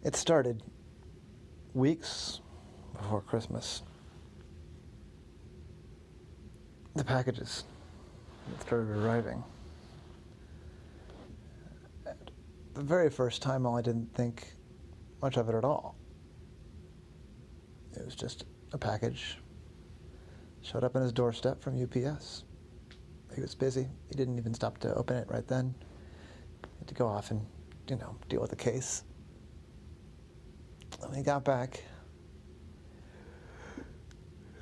It started weeks before Christmas. The packages started arriving. And the very first time, I didn't think much of it at all. It was just a package. Showed up on his doorstep from UPS. He was busy. He didn't even stop to open it right then. He had to go off and, deal with the case. When he got back,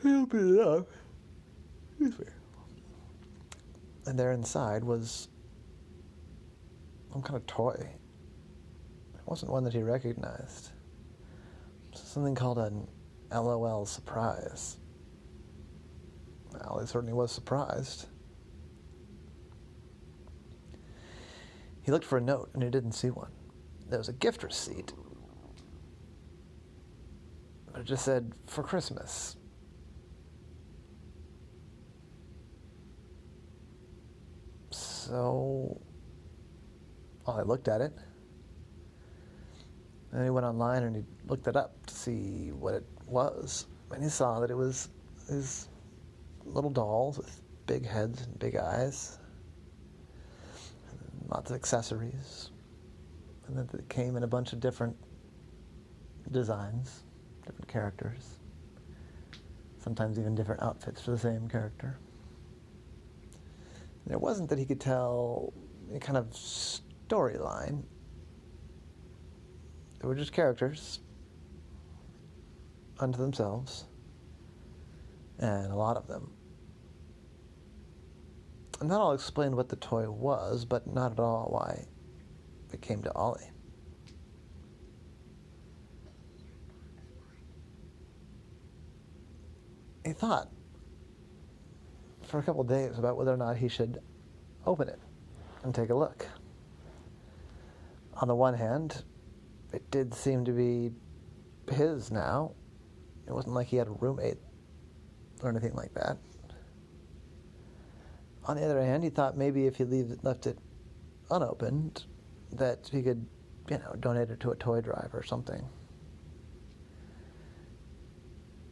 he opened it up. And there inside was some kind of toy. It wasn't one that he recognized. It was something called an LOL surprise. Well, he certainly was surprised. He looked for a note, and he didn't see one. There was a gift receipt, but it just said, "For Christmas." So, I looked at it, and he went online and he looked it up to see what it was, and he saw that it was these little dolls with big heads and big eyes, and lots of accessories, and that it came in a bunch of different designs, different characters, sometimes even different outfits for the same character. And it wasn't that he could tell any kind of storyline. They were just characters unto themselves, and a lot of them. And that all explained what the toy was, but not at all why it came to Ollie. He thought for a couple of days about whether or not he should open it and take a look. On the one hand, it did seem to be his now. It wasn't like he had a roommate or anything like that. On the other hand, he thought maybe if he left it unopened, that he could, donate it to a toy drive or something.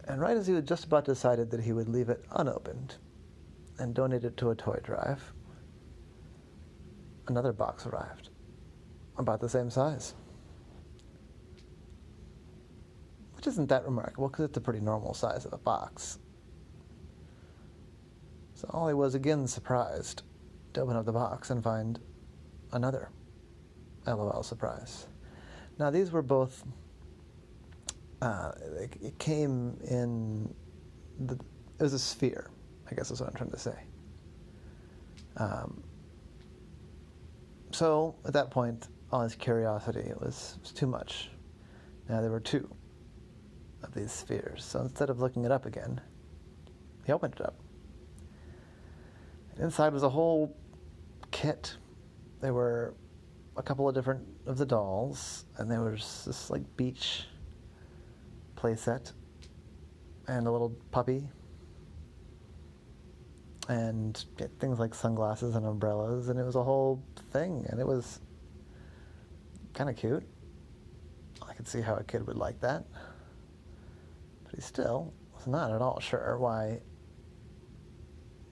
And right as he was just about decided that he would leave it unopened and donate it to a toy drive, another box arrived, about the same size. Which isn't that remarkable, because it's a pretty normal size of a box. So Ollie was again surprised to open up the box and find another LOL surprise. Now these were both, it came in, it was a sphere, I guess is what I'm trying to say. So at that point, all his curiosity was too much. Now there were two of these spheres, so instead of looking it up again, he opened it up. Inside was a whole kit. There were a couple of different of the dolls, and there was this beach playset, and a little puppy, and things like sunglasses and umbrellas, and it was a whole thing, and it was kind of cute. I could see how a kid would like that, but he still was not at all sure why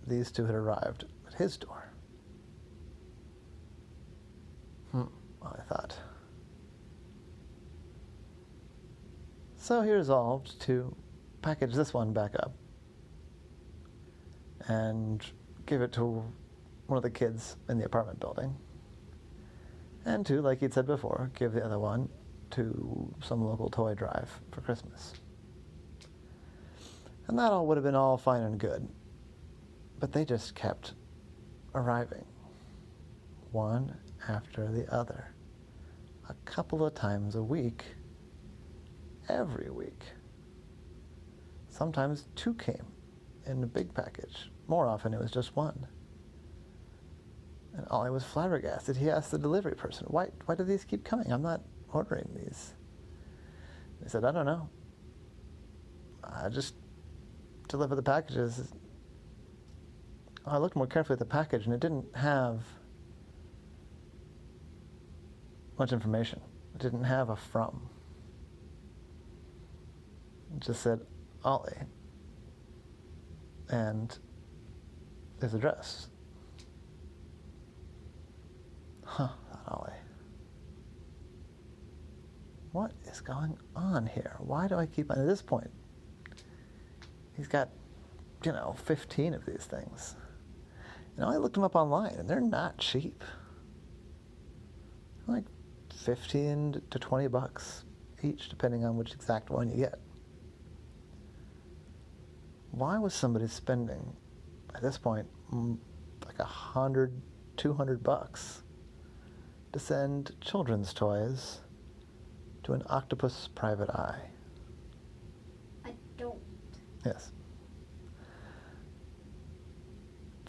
these two had arrived at his door. Well, I thought. So he resolved to package this one back up and give it to one of the kids in the apartment building, and to, like he'd said before, give the other one to some local toy drive for Christmas. And that all would have been all fine and good, but they just kept arriving, one after the other, a couple of times a week, every week. Sometimes two came in a big package. More often it was just one. And Ollie was flabbergasted. He asked the delivery person, why do these keep coming? I'm not ordering these. He said, I don't know. I just deliver the packages. I looked more carefully at the package, and it didn't have much information. It didn't have a from. It just said Ollie. And his address. Huh, thought Ollie. What is going on here? Why do I keep, at this point, he's got, 15 of these things. And I looked them up online, and they're not cheap. Like 15 to 20 bucks each, depending on which exact one you get. Why was somebody spending, at this point, like 100, 200 bucks to send children's toys to an octopus private eye? I don't. Yes.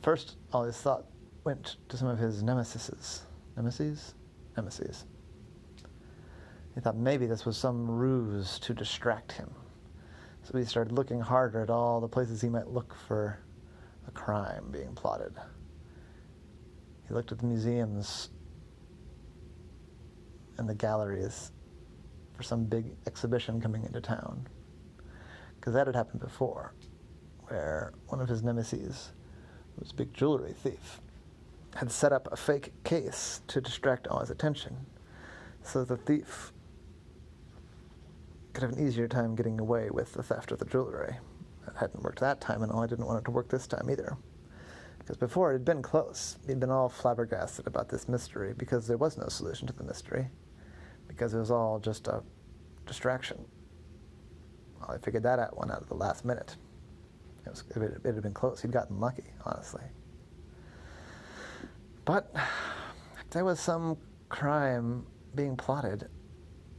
First, all his thought went to some of his nemesis. Nemesis? Nemesis. He thought maybe this was some ruse to distract him. So he started looking harder at all the places he might look for a crime being plotted. He looked at the museums and the galleries for some big exhibition coming into town. Because that had happened before, where one of his nemeses, who was a big jewelry thief, had set up a fake case to distract all his attention, so the thief could have an easier time getting away with the theft of the jewelry. It hadn't worked that time, and I didn't want it to work this time either. Because before, it had been close. He'd been all flabbergasted about this mystery, because there was no solution to the mystery, because it was all just a distraction. Well, I figured that one out at the last minute. It had been close. He'd gotten lucky, honestly. But if there was some crime being plotted,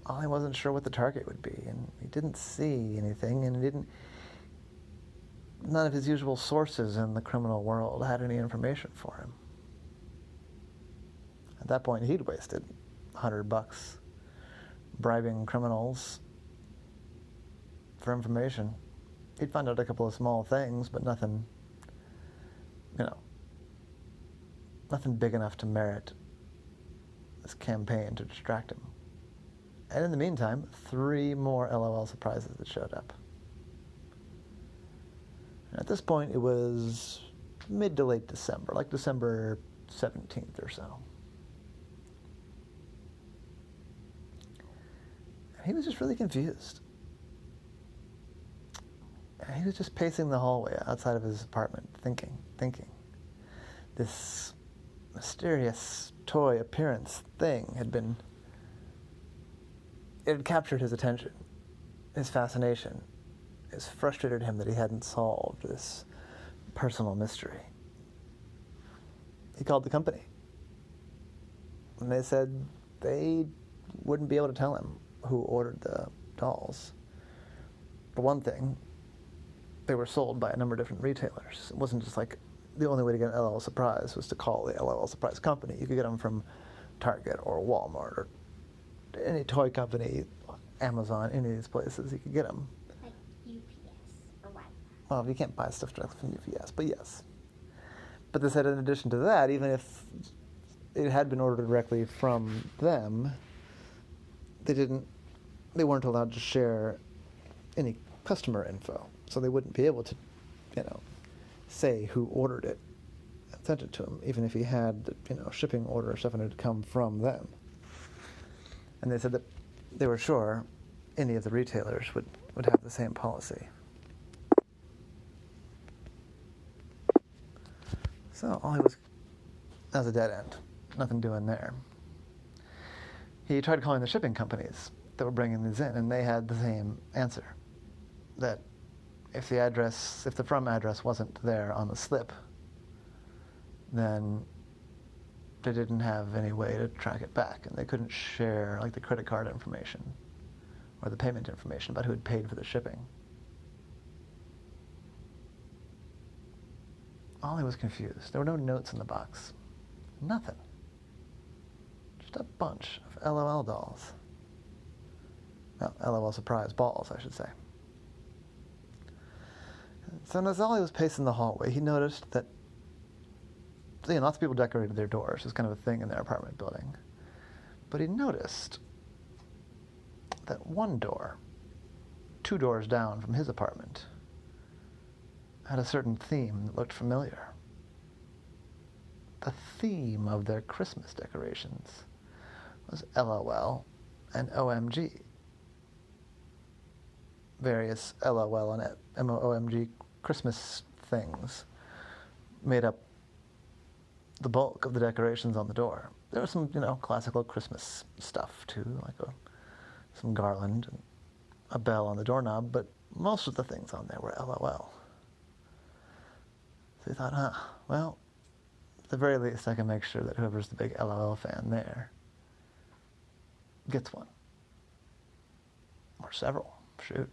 Ollie wasn't sure what the target would be, and he didn't see anything, and none of his usual sources in the criminal world had any information for him. At that point, he'd wasted $100 bribing criminals for information. He'd find out a couple of small things, but nothing, nothing big enough to merit this campaign to distract him. And in the meantime, 3 more LOL surprises that showed up. And at this point, it was mid to late December, like December 17th or so. And he was just really confused. And he was just pacing the hallway outside of his apartment, thinking. This mysterious toy appearance thing it had captured his attention, his fascination. It frustrated him that he hadn't solved this personal mystery. He called the company, and they said they wouldn't be able to tell him who ordered the dolls. For one thing, they were sold by a number of different retailers. It wasn't just like the only way to get an LOL Surprise was to call the LOL Surprise company. You could get them from Target or Walmart or any toy company, Amazon, any of these places. You could get them. Like UPS or what? Well, you can't buy stuff directly from UPS, but yes. But they said in addition to that, even if it had been ordered directly from them, they weren't allowed to share any customer info. So they wouldn't be able to, say who ordered it and sent it to him, even if he had, shipping order or stuff and it had come from them. And they said that they were sure any of the retailers would have the same policy. So that was a dead end. Nothing doing there. He tried calling the shipping companies that were bringing these in, and they had the same answer. That if the from address wasn't there on the slip, then they didn't have any way to track it back, and they couldn't share the credit card information or the payment information about who had paid for the shipping. Ollie was confused. There were no notes in the box. Nothing. Just a bunch of LOL dolls. Well, LOL Surprise balls, I should say. So as Ollie was pacing the hallway, he noticed that lots of people decorated their doors. It was kind of a thing in their apartment building. But he noticed that one door 2 doors down from his apartment, had a certain theme that looked familiar. The theme of their Christmas decorations was LOL and OMG. Various LOL and OMG Christmas things made up the bulk of the decorations on the door. There was some, classical Christmas stuff too, like some garland and a bell on the doorknob, but most of the things on there were LOL. So he thought, well, at the very least I can make sure that whoever's the big LOL fan there gets one. Or several, shoot.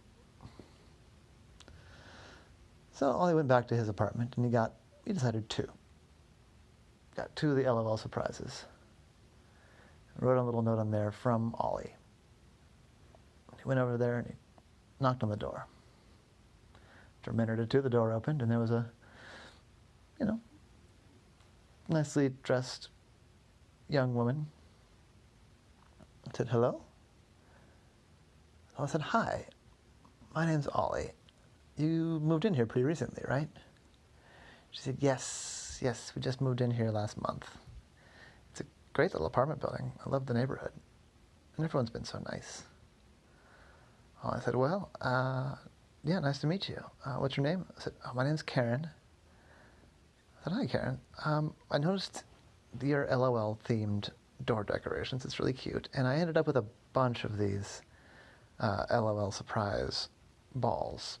So Ollie went back to his apartment and he decided 2. Got 2 of the LOL surprises. Wrote a little note on there from Ollie. He went over there and he knocked on the door. After a minute or two, the door opened and there was a, nicely dressed young woman. I said, hello? I said, hi, my name's Ollie. You moved in here pretty recently, right? She said, yes, we just moved in here last month. It's a great little apartment building. I love the neighborhood. And everyone's been so nice. I said, well, yeah, nice to meet you. What's your name? I said, my name's Karen. I said, hi, Karen. I noticed your LOL-themed door decorations. It's really cute. And I ended up with a bunch of these LOL surprise balls.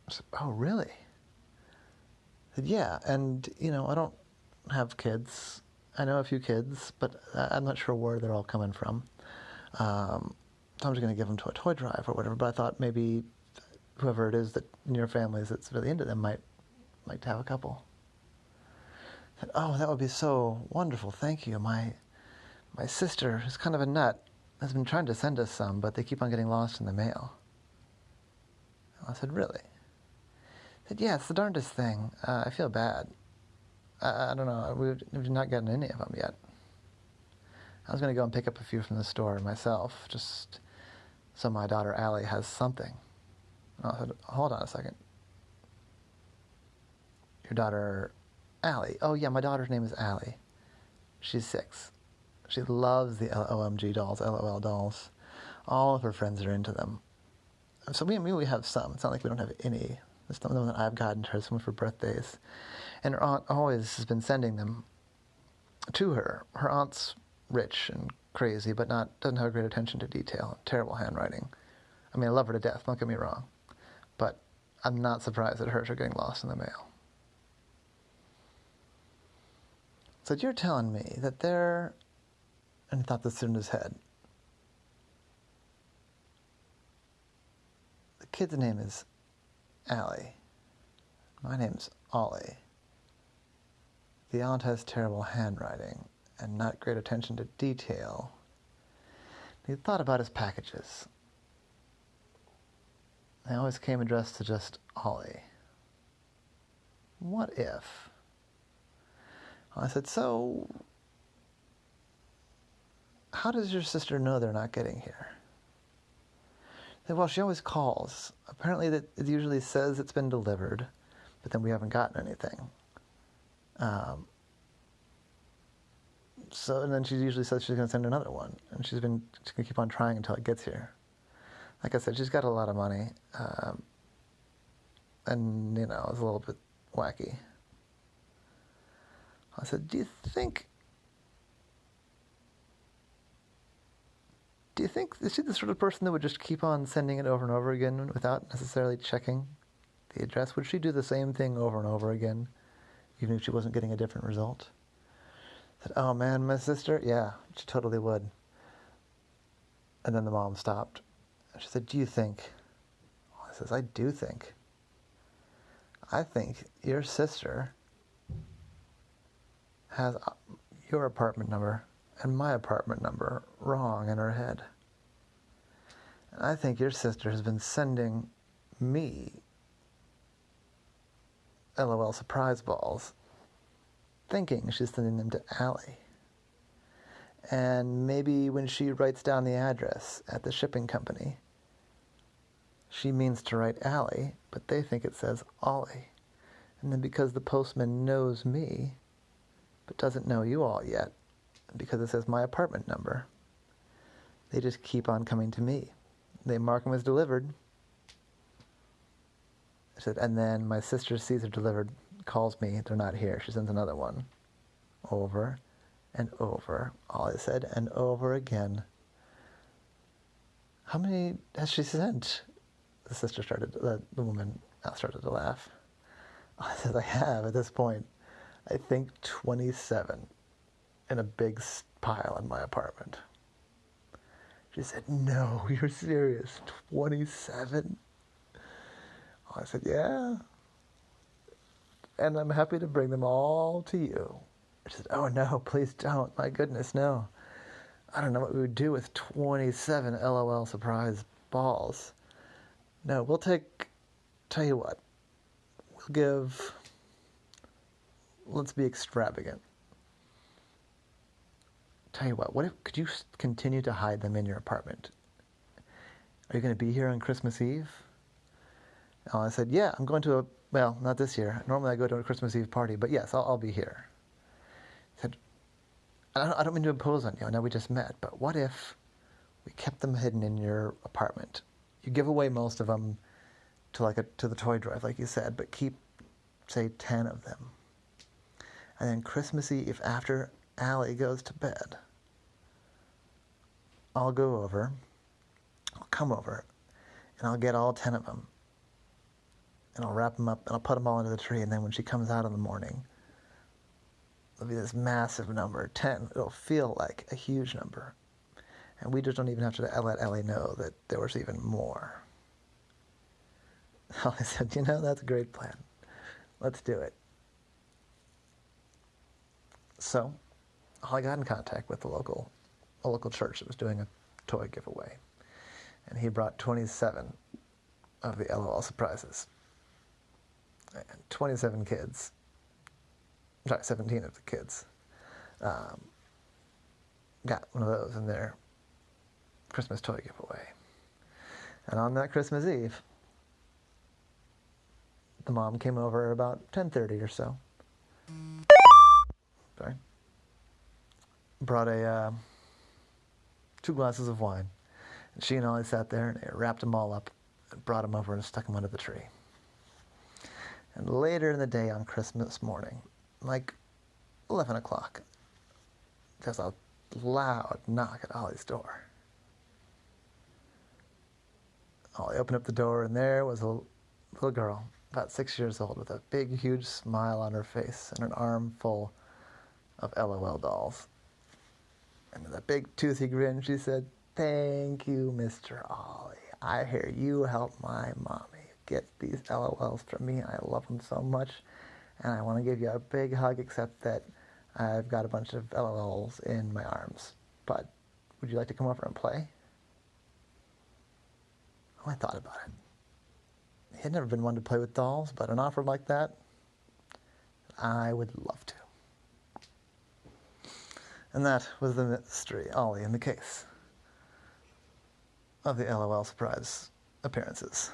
I said, oh, really? I said, yeah, and, I don't have kids. I know a few kids, but I'm not sure where they're all coming from. So I'm just going to give them to a toy drive or whatever, but I thought maybe whoever it is that in your families that's really into them might like to have a couple. I said, oh, that would be so wonderful, thank you. My sister, who's kind of a nut, has been trying to send us some, but they keep on getting lost in the mail. I said, really? I said, yeah, it's the darndest thing. I feel bad. I don't know, we've not gotten any of them yet. I was going to go and pick up a few from the store myself, just so my daughter Allie has something. And I said, hold on a second. Your daughter Allie? Oh yeah, my daughter's name is Allie. She's 6. She loves the OMG dolls, LOL dolls. All of her friends are into them. So we have some. It's not like we don't have any. There's some of them that I've gotten her, some for birthdays. And her aunt always has been sending them to her. Her aunt's rich and crazy, but doesn't have a great attention to detail. Terrible handwriting. I mean, I love her to death, don't get me wrong. But I'm not surprised that hers are getting lost in the mail. So you're telling me that they're... And he thought this through in his head. The kid's name is Allie. My name's Ollie. The aunt has terrible handwriting and not great attention to detail. He thought about his packages. They always came addressed to just Ollie. What if? I said, so how does your sister know they're not getting here? He said, well, she always calls. Apparently that it usually says it's been delivered, but then we haven't gotten anything. And then she usually says she's going to send another one, and she's going to keep on trying until it gets here. Like I said, she's got a lot of money, and, it's a little bit wacky. I said, do you think, is she the sort of person that would just keep on sending it over and over again without necessarily checking the address? Would she do the same thing over and over again, even if she wasn't getting a different result? I said, oh man, my sister, yeah, she totally would. And then the mom stopped. And she said, do you think? I says, I do think. I think your sister has your apartment number and my apartment number wrong in her head. And I think your sister has been sending me LOL surprise balls, thinking she's sending them to Allie. And maybe when she writes down the address at the shipping company, She means to write Allie, but they think it says Ollie. And then because the postman knows me, but doesn't know you all yet, because it says my apartment number, they just keep on coming to me. They mark them as delivered. I said, and then my sister sees it delivered, calls me, they're not here. She sends another one. Over and over. Ollie said, and over again. How many has she sent? The woman now started to laugh. I said, I have at this point, I think 27 in a big pile in my apartment. She said, no, you're serious, 27? I said, yeah. And I'm happy to bring them all to you. She said, oh no, please don't, my goodness, no. I don't know what we would do with 27 LOL surprise balls. No, tell you what, let's be extravagant. Tell you what could you continue to hide them in your apartment? Are you going to be here on Christmas Eve? And I said, yeah, I'm going to not this year. Normally I go to a Christmas Eve party, but yes, I'll be here. He said, I don't mean to impose on you, I know we just met, but what if we kept them hidden in your apartment? You give away most of them to the toy drive, like you said, but keep, say, 10 of them. And then Christmas Eve, after Allie goes to bed, I'll come over, and I'll get all 10 of them, and I'll wrap them up, and I'll put them all under the tree, and then when she comes out in the morning, there'll be this massive number, 10. It'll feel like a huge number. And we just don't even have to let Ellie know that there was even more. Ellie said, that's a great plan. Let's do it. So, I got in contact with a local church that was doing a toy giveaway. And he brought 27 of the LOL surprises. And 27 kids. 17 of the kids got one of those in their Christmas toy giveaway. And on that Christmas Eve, the mom came over about 10:30 or so. Sorry. Brought 2 glasses of wine. And she and Ollie sat there and they wrapped them all up and brought them over and stuck them under the tree. And later in the day on Christmas morning, like 11 o'clock, there's a loud knock at Ollie's door. Ollie opened up the door, and there was a little girl, about 6 years old, with a big, huge smile on her face and an arm full of LOL dolls. And with a big, toothy grin, she said, thank you, Mr. Ollie. I hear you help my mommy get these LOLs from me. I love them so much, and I want to give you a big hug, except that I've got a bunch of LOLs in my arms. But would you like to come over and play? Oh, I thought about it. He had never been one to play with dolls, but an offer like that, I would love to. And that was the mystery, Ollie in the case of the LOL surprise appearances.